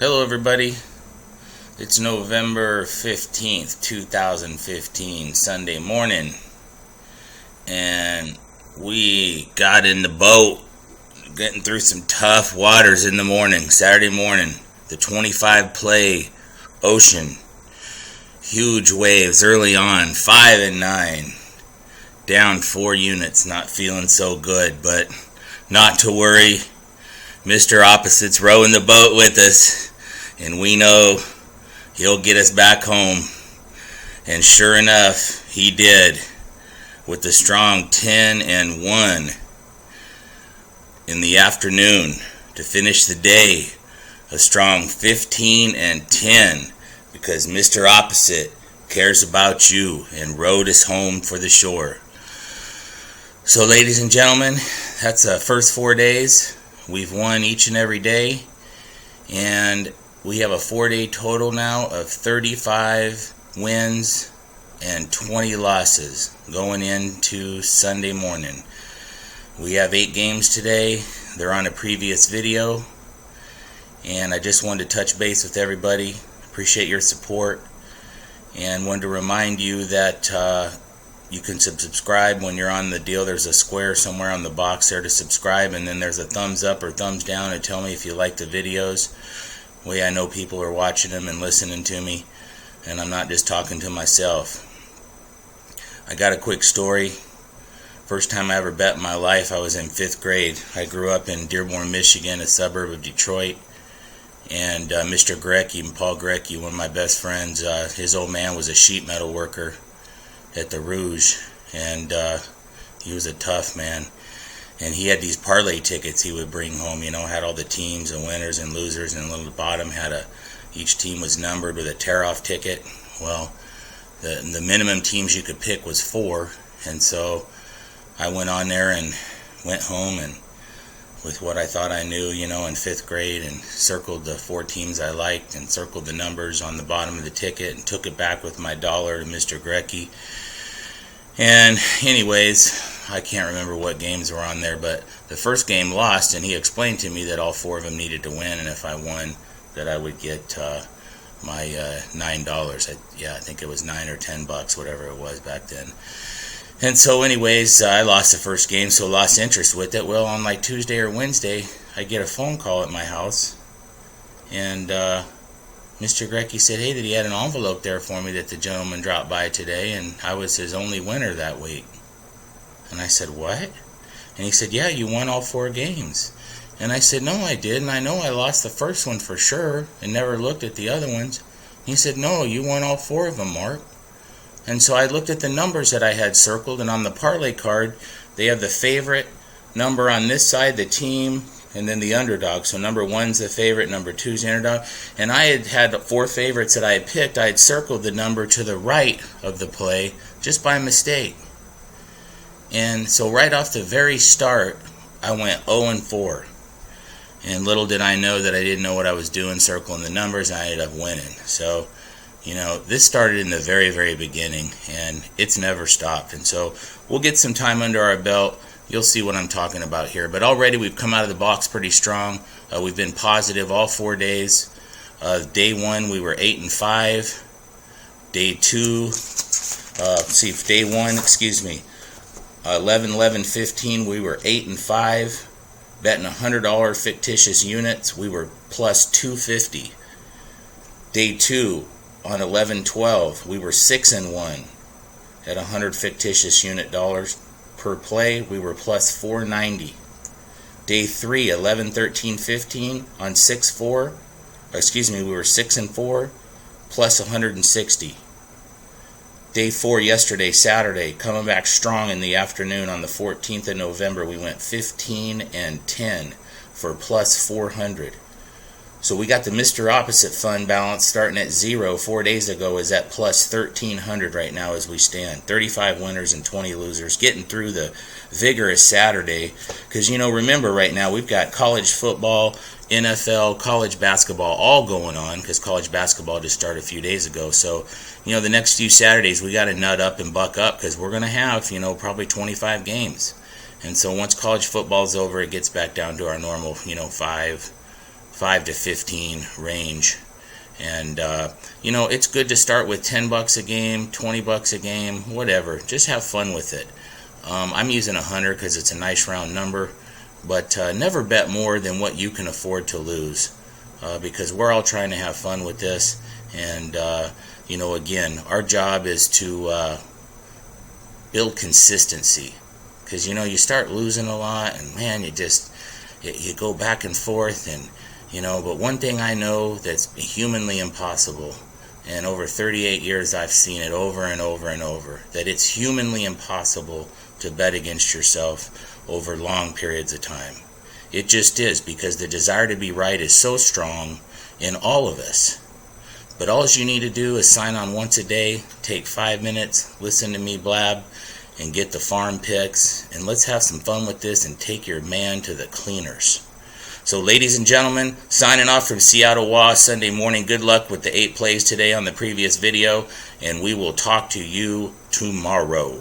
Hello everybody, it's November 15th, 2015, Sunday morning, and we got in the boat, getting through some tough waters in the morning, Saturday morning, the 25 play ocean, huge waves early on, 5 and 9, down 4 units, not feeling so good, but not to worry. Mr. Opposite's rowing the boat with us, and we know he'll get us back home. And sure enough, he did, with a strong 10 and 1 in the afternoon to finish the day. A strong 15 and 10, because Mr. Opposite cares about you and rowed us home for the shore. So ladies and gentlemen, that's the first 4 days. We've won each and every day, and we have a 4-day total now of 35 wins and 20 losses going into Sunday morning. We have 8 games today. They're on a previous video, and I just wanted to touch base with everybody. Appreciate your support, and wanted to remind you that you can subscribe when you're on the deal. There's a square somewhere on the box there to subscribe, and then there's a thumbs up or thumbs down to tell me if you like the videos. Way I know people are watching them and listening to me, and I'm not just talking to myself. I got a quick story. First time I ever bet in my life, I was in 5th grade. I grew up in Dearborn, Michigan, a suburb of Detroit, and Mr. Grecki, Paul Grecki, one of my best friends, his old man was a sheet metal worker at the Rouge, and he was a tough man, and he had these parlay tickets he would bring home, had all the teams and winners and losers, and on the bottom had each team was numbered with a tear-off ticket. Well, the minimum teams you could pick was 4, and so I went on there and went home and with what I thought I knew, in 5th grade, and circled the 4 teams I liked and circled the numbers on the bottom of the ticket and took it back with my dollar to Mr. Grecki. And anyways, I can't remember what games were on there, but the first game lost, and he explained to me that all 4 of them needed to win, and if I won, that I would get my $9. I think it was $9 or $10, whatever it was back then. And so anyways, I lost the first game, so lost interest with it. Well, on like Tuesday or Wednesday, I get a phone call at my house, and Mr. Grecki said, hey, that he had an envelope there for me that the gentleman dropped by today, and I was his only winner that week. And I said, what? And he said, yeah, you won all 4 games. And I said, no, I didn't. I know I lost the first one for sure and never looked at the other ones. He said, no, you won all 4 of them, Mark. And so I looked at the numbers that I had circled, and on the parlay card, they have the favorite number on this side, the team, and then the underdog. So number 1's the favorite, number 2's the underdog. And I had 4 favorites that I had picked. I had circled the number to the right of the play just by mistake. And so right off the very start, I went 0-4. And little did I know that I didn't know what I was doing, circling the numbers, and I ended up winning. So this started in the very, very beginning, and it's never stopped. And so we'll get some time under our belt. You'll see what I'm talking about here. But already we've come out of the box pretty strong. We've been positive all 4 days. Day 1, we were 8-5. Day 2, day 1, 11-15, we were 8-5. Betting $100 fictitious units, we were plus 250. Day 2, on 11-12, we were 6-1 at 100 fictitious unit dollars per play. We were plus 490. Day 3, 11-13-15 on 6-4. We were 6-4 plus 160. Day 4 yesterday, Saturday, coming back strong in the afternoon on the 14th of November, we went 15-10 for plus 400. So we got the Mr. Opposite fund balance starting at 0 4 days ago is at plus 1,300 right now as we stand. 35 winners and 20 losers, getting through the vigorous Saturday. Because, remember right now we've got college football, NFL, college basketball all going on, because college basketball just started a few days ago. So, the next few Saturdays we got to nut up and buck up, because we're going to have, probably 25 games. And so once college football's over, it gets back down to our normal, 5 5 to 15 range. And you know, it's good to start with $10 a game, $20 a game, whatever. Just have fun with it. I'm using 100 because it's a nice round number, but never bet more than what you can afford to lose, because we're all trying to have fun with this. And you know, again, our job is to build consistency, because you know, you start losing a lot and man, you go back and forth, and you know, but one thing I know that's humanly impossible, and over 38 years I've seen it over and over and over, that it's humanly impossible to bet against yourself over long periods of time. It just is, because the desire to be right is so strong in all of us. But all you need to do is sign on once a day, take 5 minutes, listen to me blab, and get the farm picks, and let's have some fun with this and take your man to the cleaners. So ladies and gentlemen, signing off from Seattle Wa Sunday morning. Good luck with the 8 plays today on the previous video, and we will talk to you tomorrow.